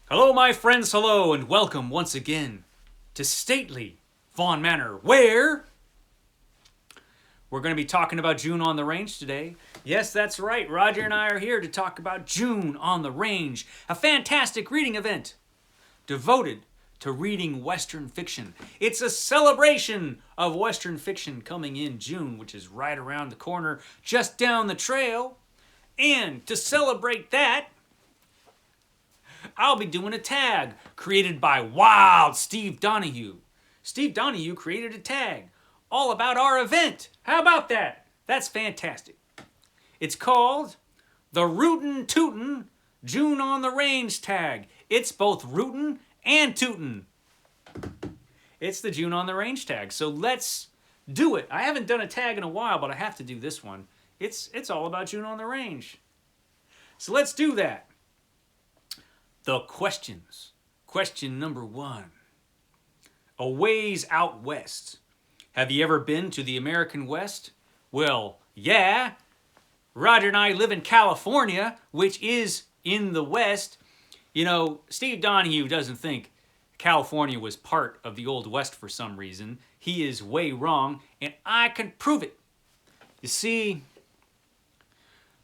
Hello, my friends, hello, and welcome once again to stately Vaughan Manor, where we're going to be talking about June on the Range today. Yes, that's right, Roger and I are here to talk about June on the Range, a fantastic reading event devoted to reading Western fiction. It's a celebration of Western fiction coming in June, which is right around the corner, just down the trail. And to celebrate that, I'll be doing a tag created by Wild Steve Donoghue. Steve Donoghue created a tag all about our event. How about that? That's fantastic. It's called the Rootin' Tootin' June on the Range tag. It's both Rootin' and Tootin'. It's the June on the Range tag. So let's do it. I haven't done a tag in a while, but I have to do this one. It's all about June on the Range. So let's do that. The questions. Question number 1. A ways out west. Have you ever been to the American West? Well, yeah. Roger and I live in California, which is in the West. You know, Steve Donoghue doesn't think California was part of the Old West for some reason. He is way wrong, and I can prove it. You see,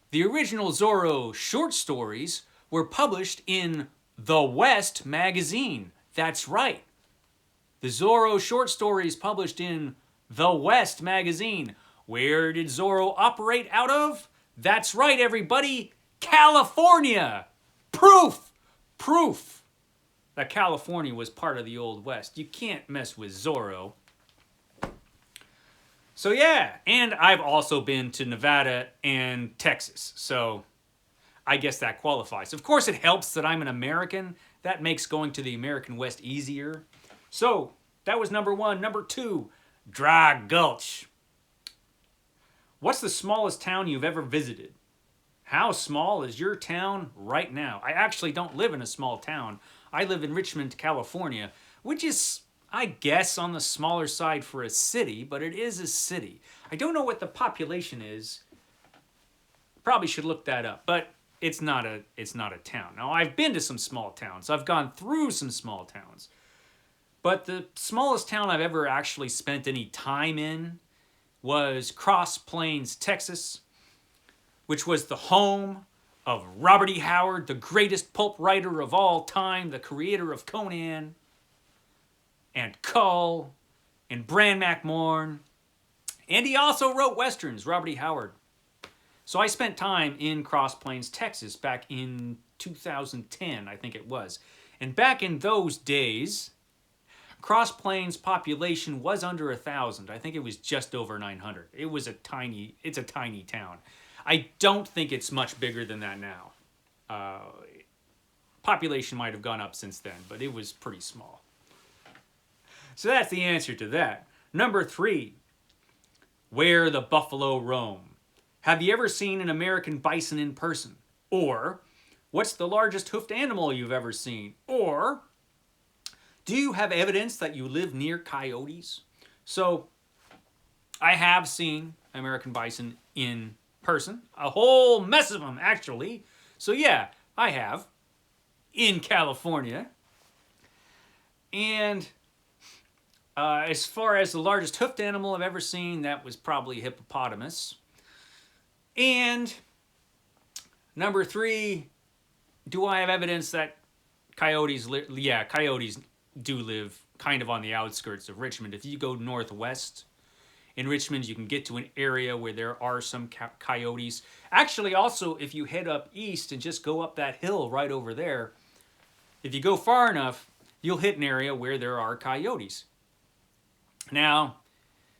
the original Zorro short stories were published in The West magazine. That's right. The Zorro short stories published in The West magazine. Where did Zorro operate out of? That's right, everybody. California. Proof that California was part of the Old West. You can't mess with Zorro. So yeah, and I've also been to Nevada and Texas. So I guess that qualifies. Of course, it helps that I'm an American. That makes going to the American West easier. So, that was number 1. Number 2, Dry Gulch. What's the smallest town you've ever visited? How small is your town right now? I actually don't live in a small town. I live in Richmond, California, which is, I guess, on the smaller side for a city, but it is a city. I don't know what the population is. Probably should look that up, but it's not a town. Now, I've been to some small towns. I've gone through some small towns. But the smallest town I've ever actually spent any time in was Cross Plains, Texas, which was the home of Robert E. Howard, the greatest pulp writer of all time, the creator of Conan and Cull and Bran MacMorn. And he also wrote westerns, Robert E. Howard. So I spent time in Cross Plains, Texas back in 2010, I think it was. And back in those days, Cross Plains population was under 1,000. I think it was just over 900. It's a tiny town. I don't think it's much bigger than that now. Population might have gone up since then, but it was pretty small. So that's the answer to that. Number 3, where the buffalo roam. Have you ever seen an American bison in person? Or, what's the largest hoofed animal you've ever seen? Or, do you have evidence that you live near coyotes? So, I have seen American bison in person. A whole mess of them, actually. So yeah, I have. In California. And as far as the largest hoofed animal I've ever seen, that was probably a hippopotamus. And number 3, do I have evidence that coyotes live? Yeah, coyotes do live kind of on the outskirts of Richmond. If you go northwest in Richmond, you can get to an area where there are some coyotes. Actually, also, if you head up east and just go up that hill right over there, if you go far enough, you'll hit an area where there are coyotes. Now,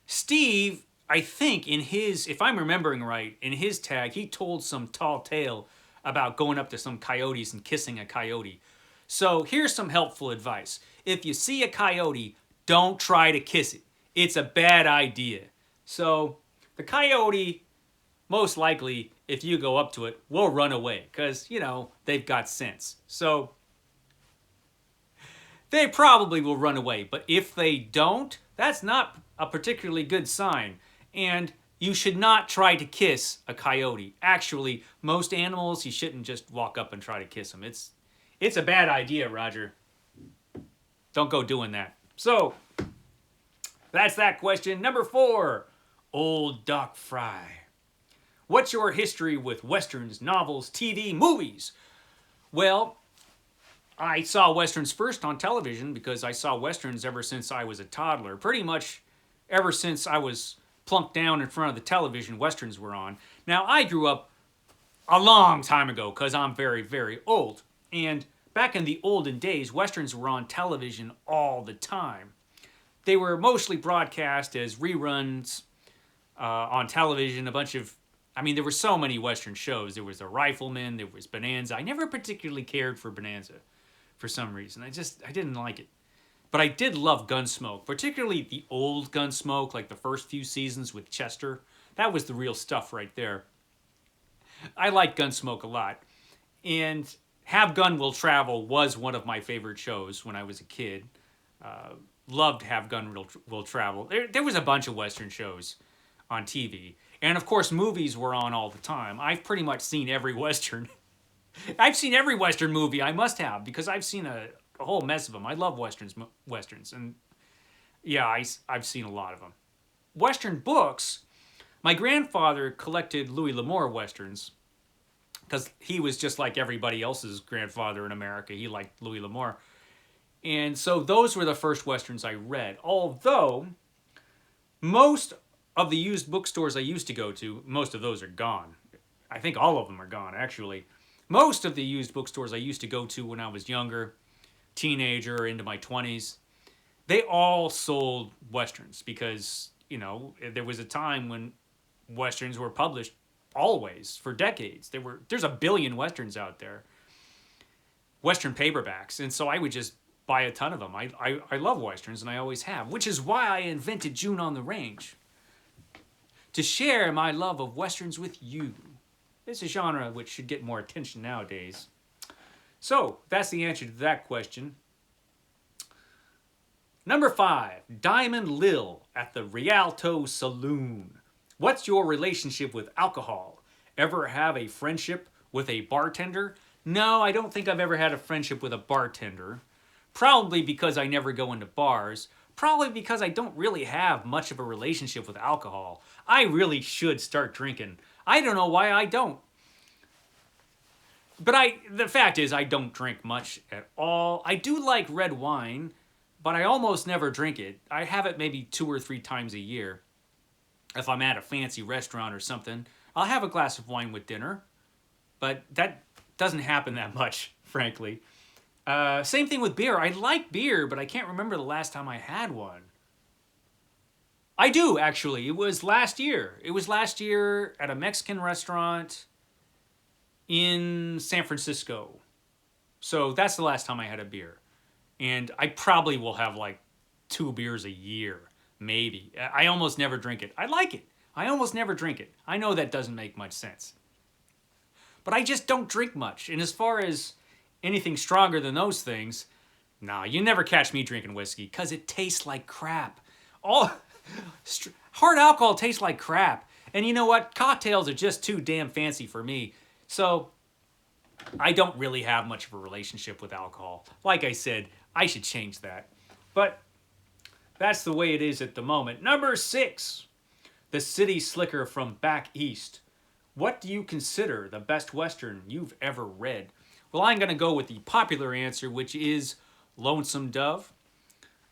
Steve, I think if I'm remembering right, in his tag, he told some tall tale about going up to some coyotes and kissing a coyote. So here's some helpful advice. If you see a coyote, don't try to kiss it. It's a bad idea. So the coyote, most likely, if you go up to it, will run away because, they've got sense. So they probably will run away. But if they don't, that's not a particularly good sign. And you should not try to kiss a coyote. Actually, most animals, you shouldn't just walk up and try to kiss them. It's a bad idea, Roger. Don't go doing that. So, that's that question. Number 4, Ol Doc Frye. What's your history with westerns, novels, TV, movies? Well, I saw westerns first on television because I saw westerns ever since I was a toddler. Pretty much ever since I was plunked down in front of the television, westerns were on. Now, I grew up a long time ago because I'm very, very old. And back in the olden days, westerns were on television all the time. They were mostly broadcast as reruns on television. There were so many western shows. There was The Rifleman, there was Bonanza. I never particularly cared for Bonanza for some reason. I didn't like it. But I did love Gunsmoke, particularly the old Gunsmoke, like the first few seasons with Chester. That was the real stuff right there. I like Gunsmoke a lot. And Have Gun Will Travel was one of my favorite shows when I was a kid. Loved Have Gun Will Travel. There was a bunch of western shows on TV. And of course, movies were on all the time. I've pretty much seen every western. I've seen every western movie. I must have, because I've seen a whole mess of them. I love westerns. And yeah, I've seen a lot of them. Western books. My grandfather collected Louis L'Amour westerns because he was just like everybody else's grandfather in America. He liked Louis L'Amour. And so those were the first westerns I read. Although most of the used bookstores I used to go to, most of those are gone. I think all of them are gone, actually. Most of the used bookstores I used to go to when I was younger, teenager, into my 20s, they all sold westerns because, there was a time when westerns were published always for decades. There's a billion westerns out there, western paperbacks, and so I would just buy a ton of them. I love westerns, and I always have, which is why I invented June on the Range, to share my love of westerns with you. It's a genre which should get more attention nowadays. So that's the answer to that question. Number 5, Diamond Lil at the Rialto Saloon. What's your relationship with alcohol? Ever have a friendship with a bartender? No, I don't think I've ever had a friendship with a bartender. Probably because I never go into bars. Probably because I don't really have much of a relationship with alcohol. I really should start drinking. I don't know why I don't. But the fact is, I don't drink much at all. I do like red wine, but I almost never drink it. I have it maybe 2 or 3 times a year. If I'm at a fancy restaurant or something, I'll have a glass of wine with dinner. But that doesn't happen that much, frankly. Same thing with beer. I like beer, but I can't remember the last time I had one. I do, actually. It was last year. It was last year at a Mexican restaurant in San Francisco. So that's the last time I had a beer. And I probably will have like 2 beers a year, maybe. I almost never drink it. I like it. I almost never drink it. I know that doesn't make much sense. But I just don't drink much. And as far as anything stronger than those things, nah, you never catch me drinking whiskey because it tastes like crap. Hard alcohol tastes like crap. And you know what? Cocktails are just too damn fancy for me. So I don't really have much of a relationship with alcohol. Like I said, I should change that. But that's the way it is at the moment. Number 6, the City Slicker from back east. What do you consider the best Western you've ever read? Well, I'm going to go with the popular answer, which is Lonesome Dove.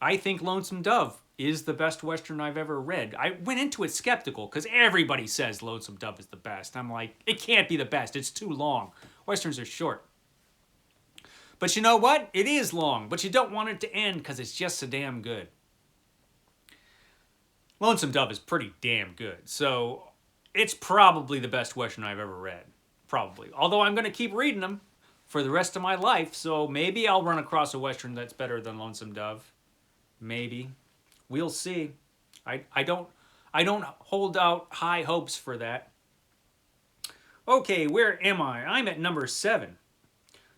I think Lonesome Dove is the best Western I've ever read. I went into it skeptical because everybody says Lonesome Dove is the best. I'm like, it can't be the best. It's too long. Westerns are short. But you know what? It is long, but you don't want it to end because it's just so damn good. Lonesome Dove is pretty damn good. So it's probably the best Western I've ever read. Probably. Although I'm going to keep reading them for the rest of my life, so maybe I'll run across a Western that's better than Lonesome Dove. Maybe. We'll see. I don't hold out high hopes for that. Okay, where am I? I'm at number 7.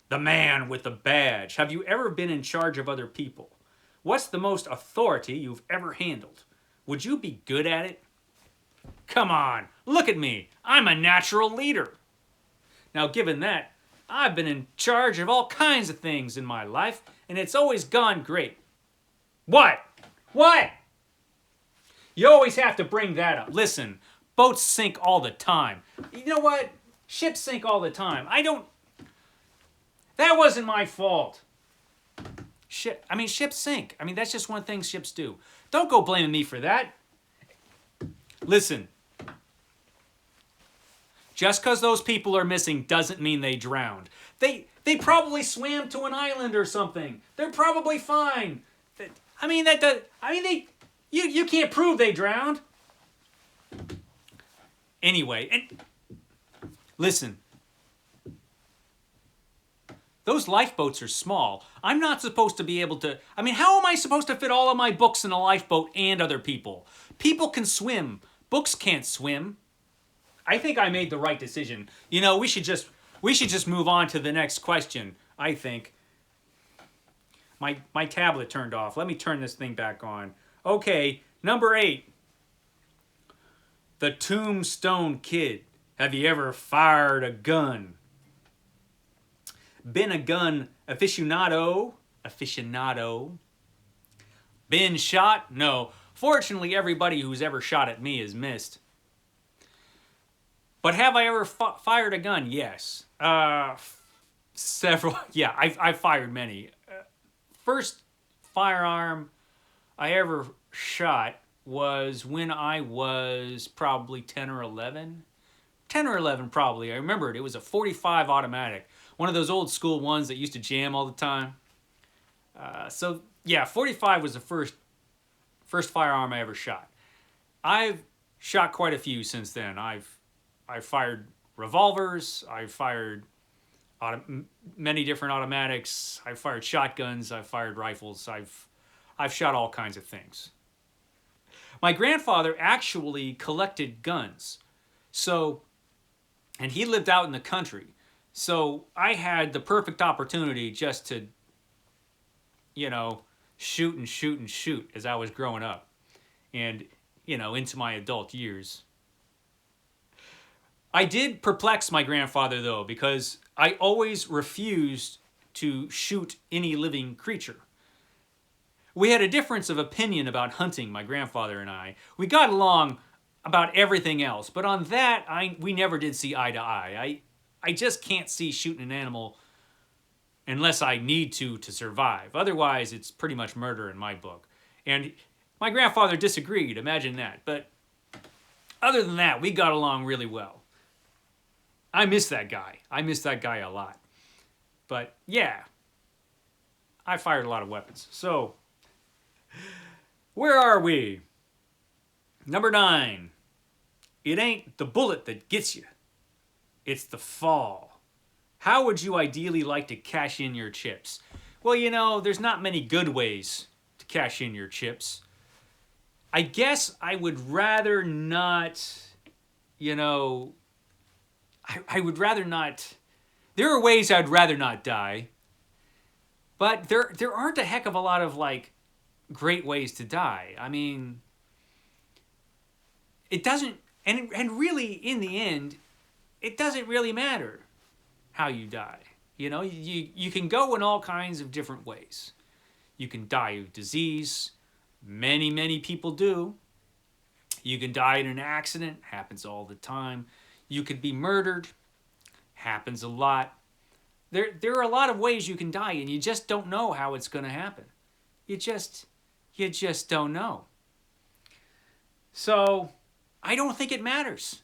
The man with the badge. Have you ever been in charge of other people? What's the most authority you've ever handled? Would you be good at it? Come on, look at me. I'm a natural leader. Now, given that, I've been in charge of all kinds of things in my life, and it's always gone great. What? What? You always have to bring that up. Listen, boats sink all the time. You know what? Ships sink all the time. That wasn't my fault. Ships sink. That's just one thing ships do. Don't go blaming me for that. Listen. Just because those people are missing doesn't mean they drowned. They probably swam to an island or something. They're probably fine. You can't prove they drowned. Anyway, and listen. Those lifeboats are small. I'm not supposed to be able to... how am I supposed to fit all of my books in a lifeboat and other people? People can swim. Books can't swim. I think I made the right decision. We should just move on to the next question, I think. My tablet turned off. Let me turn this thing back on. Okay, number 8. The Tombstone Kid. Have you ever fired a gun? Been a gun aficionado? Been shot? No. Fortunately, everybody who's ever shot at me has missed. But have I ever fired a gun? Yes. Several. Yeah, I've fired many. First firearm I ever shot was when I was probably 10 or 11. 10 or 11 probably. I remember it. It was a .45 automatic. One of those old school ones that used to jam all the time. So yeah, .45 was the first firearm I ever shot. I've shot quite a few since then. I've fired revolvers. I've fired many different automatics. I've fired shotguns. I've fired rifles. I've shot all kinds of things. My grandfather actually collected guns. And he lived out in the country. So I had the perfect opportunity just to, shoot and shoot and shoot as I was growing up. And, into my adult years. I did perplex my grandfather, though, because I always refused to shoot any living creature. We had a difference of opinion about hunting, my grandfather and I. We got along about everything else, but on that, we never did see eye to eye. I just can't see shooting an animal unless I need to survive. Otherwise, it's pretty much murder in my book. And my grandfather disagreed, imagine that. But other than that, we got along really well. I miss that guy. I miss that guy a lot. But yeah, I fired a lot of weapons. So, where are we? Number 9. It ain't the bullet that gets you. It's the fall. How would you ideally like to cash in your chips? Well, there's not many good ways to cash in your chips. I guess I would rather not, I would rather not. There are ways I'd rather not die. But there aren't a heck of a lot of, great ways to die. It doesn't, and really, in the end, it doesn't really matter how you die. You can go in all kinds of different ways. You can die of disease. Many, many people do. You can die in an accident. Happens all the time. You could be murdered. Happens a lot. There are a lot of ways you can die, and you just don't know how it's going to happen. You just don't know. So, I don't think it matters.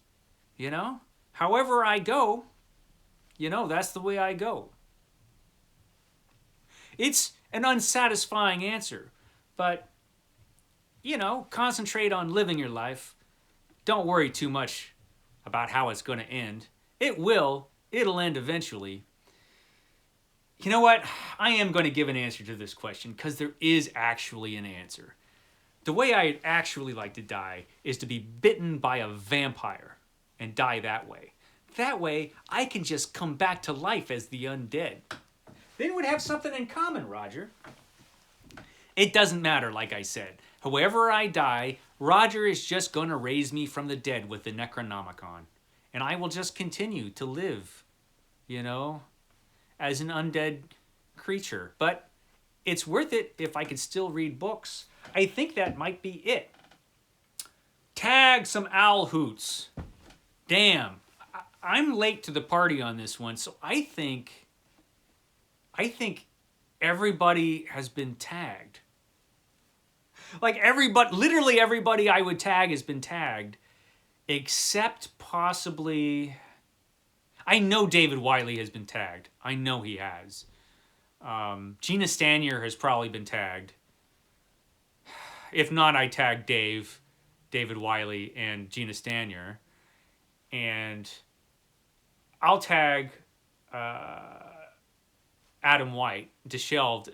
However I go, that's the way I go. It's an unsatisfying answer, but, concentrate on living your life. Don't worry too much about how it's going to end. It'll end eventually. You know what? I am going to give an answer to this question because there is actually an answer. The way I'd actually like to die is to be bitten by a vampire and die that way. That way, I can just come back to life as the undead. Then we'd have something in common, Roger. It doesn't matter, like I said. However I die, Roger is just going to raise me from the dead with the Necronomicon. And I will just continue to live, as an undead creature. But it's worth it if I could still read books. I think that might be it. Tag some owl hoots. Damn. I'm late to the party on this one, so I think everybody has been tagged. Like everybody, literally everybody I would tag has been tagged, except possibly, I know David Wiley has been tagged. I know he has. Gina Stanier has probably been tagged. If not, I tag David Wiley, and Gina Stanier. And I'll tag Adam White, Dishelved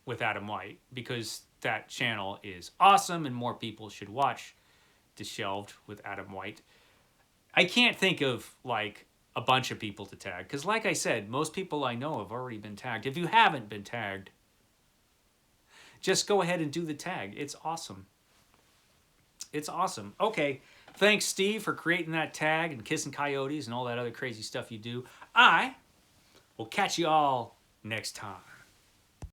with Adam White, because that channel is awesome and more people should watch Dishelved with Adam White. I can't think of like a bunch of people to tag, because like I said, most people I know have already been tagged. If you haven't been tagged, just go ahead and do the tag. It's awesome. It's awesome. Okay, thanks Steve for creating that tag and kissing coyotes and all that other crazy stuff you do. I will catch you all next time.